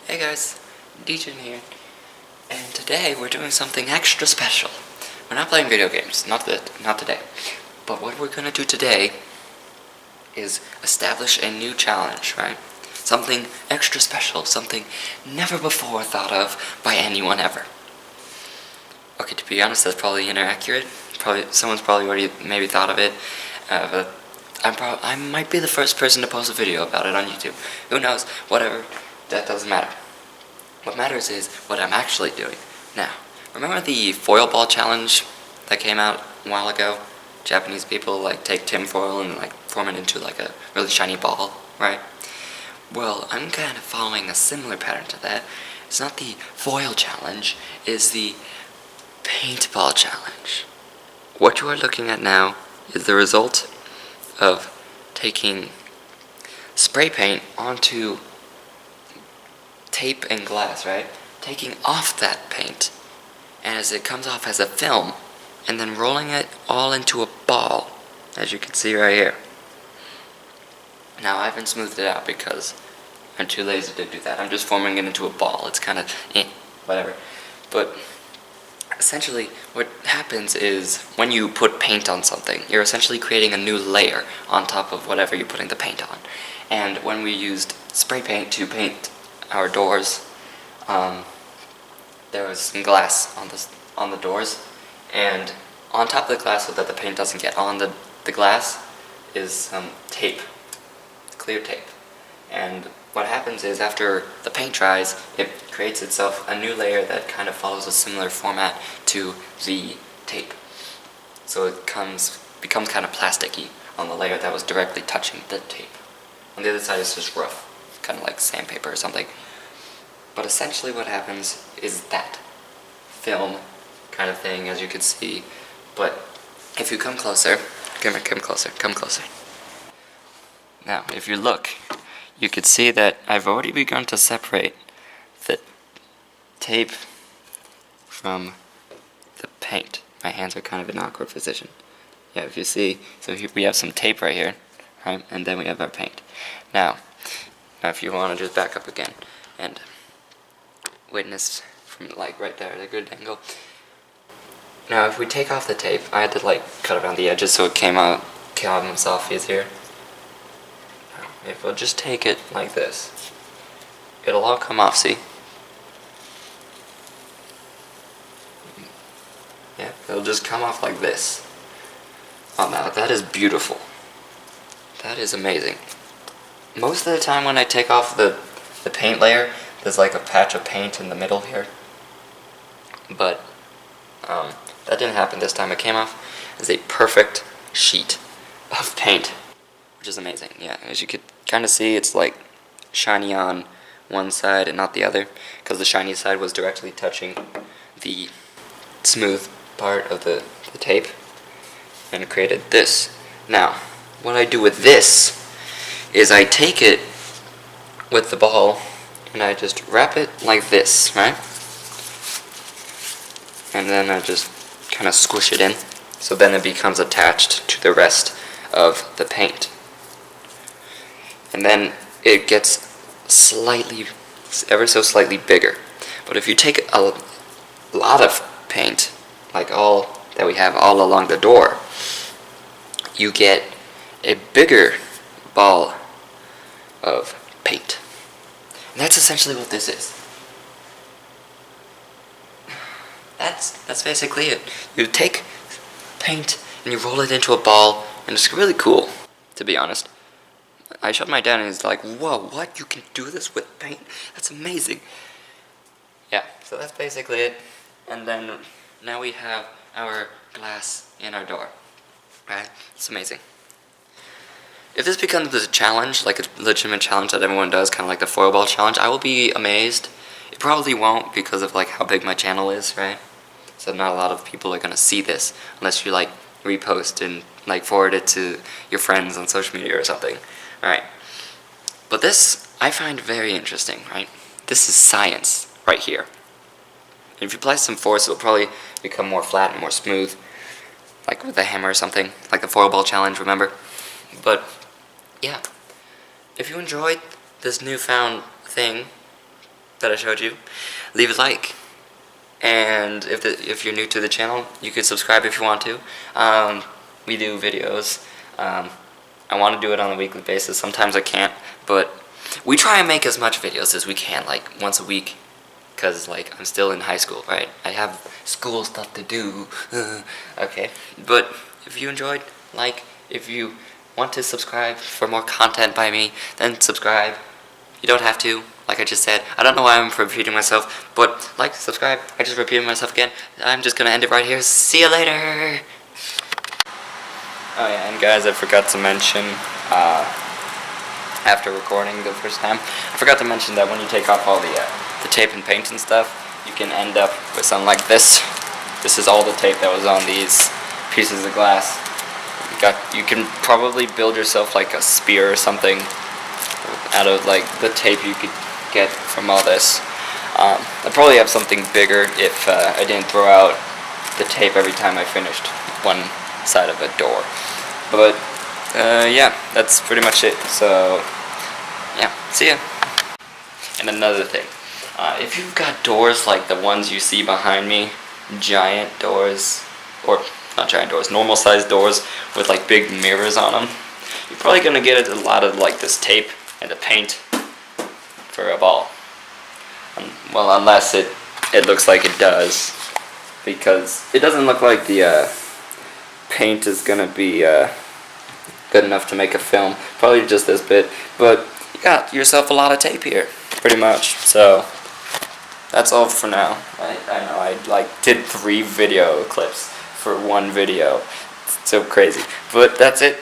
Hey guys, Deejin here, and today we're doing something extra special. We're not playing video games, not today. But what we're gonna do today is establish a new challenge, right? Something extra special, something never before thought of by anyone ever. Okay, to be honest, that's probably inaccurate. Someone's probably already maybe thought of it, but I might be the first person to post a video about it on YouTube. Who knows? Whatever. That doesn't matter. What matters is what I'm actually doing. Now, remember the foil ball challenge that came out a while ago? Japanese people take tinfoil and form it into a really shiny ball, right? Well, I'm kind of following a similar pattern to that. It's not the foil challenge, it's the paintball challenge. What you are looking at now is the result of taking spray paint onto tape and glass, right? Taking off that paint, and as it comes off as a film, and then rolling it all into a ball, as you can see right here. Now, I haven't smoothed it out because I'm too lazy to do that. I'm just forming it into a ball. It's kind of, whatever. But essentially, what happens is when you put paint on something, you're essentially creating a new layer on top of whatever you're putting the paint on. And when we used spray paint to paint our doors, there was some glass on the doors, and on top of the glass so that the paint doesn't get on the glass is some tape, clear tape. And what happens is after the paint dries, it creates itself a new layer that kind of follows a similar format to the tape. So it becomes kind of plasticky on the layer that was directly touching the tape. On the other side is just rough, kind of like sandpaper or something. But essentially what happens is that film kind of thing, as you can see. But if you come closer, come closer. Now, if you look, you could see that I've already begun to separate the tape from the paint. My hands are kind of in an awkward position. Yeah, if you see, so here we have some tape right here, right? And then we have our paint. Now if you want to just back up again and witness from right there at a good angle. Now if we take off the tape, I had to cut around the edges so it came off easier. If we'll just take it like this, it'll all come off, see? Yeah, it'll just come off like this. Oh, now that is beautiful. That is amazing. Most of the time when I take off the paint layer, there's a patch of paint in the middle here. But that didn't happen this time. It came off as a perfect sheet of paint, which is amazing. Yeah, as you could kind of see, it's shiny on one side and not the other, because the shiny side was directly touching the smooth part of the tape, and it created this. Now, what I do with this is I take it with the ball and I just wrap it like this, right? And then I just kind of squish it in, so then it becomes attached to the rest of the paint. And then it gets ever so slightly bigger. But if you take a lot of paint, like all that we have all along the door, you get a bigger ball of paint. And that's essentially what this is. That's basically it. You take paint and you roll it into a ball, and it's really cool, to be honest. I showed my dad and he's like, whoa, what? You can do this with paint? That's amazing. Yeah, so that's basically it. And then now we have our glass in our door. Right? It's amazing. If this becomes a challenge, a legitimate challenge that everyone does, kind of like the foil ball challenge, I will be amazed. It probably won't because of how big my channel is, right? So not a lot of people are gonna see this unless you repost and forward it to your friends on social media or something. Alright. But this I find very interesting, right? This is science right here. And if you apply some force, it'll probably become more flat and more smooth, with a hammer or something, like the foil ball challenge, remember? But yeah, if you enjoyed this newfound thing, that I showed you, leave a like. And if you're new to the channel, you could subscribe if you want to. We do videos. I want to do it on a weekly basis. Sometimes I can't, but we try and make as much videos as we can, like once a week. Because, like, I'm still in high school, right? I have school stuff to do. Okay. But if you enjoyed, like, if you want to subscribe for more content by me, then subscribe. You don't have to, like I just said. I don't know why I'm repeating myself, but like, subscribe. I just repeated myself again. I'm just gonna end it right here. See you later. Oh yeah, and guys, I forgot to mention, after recording the first time, I forgot to mention that when you take off all the tape and paint and stuff, you can end up with something like this. This is all the tape that was on these pieces of glass. You can probably build yourself like a spear or something out of like the tape you could get from all this. I'd probably have something bigger if I didn't throw out the tape every time I finished one side of a door. But yeah, that's pretty much it. So yeah, see ya. And another thing, if you've got doors like the ones you see behind me, giant doors, or not giant doors, normal sized doors with like big mirrors on them, you're probably gonna get a lot of like this tape and the paint for a ball. Well, unless it looks like it does, because it doesn't look like the paint is gonna be good enough to make a film. Probably just this bit, but you got yourself a lot of tape here, pretty much. So that's all for now. I know I like did 3 video clips for one video. It's so crazy, but that's it.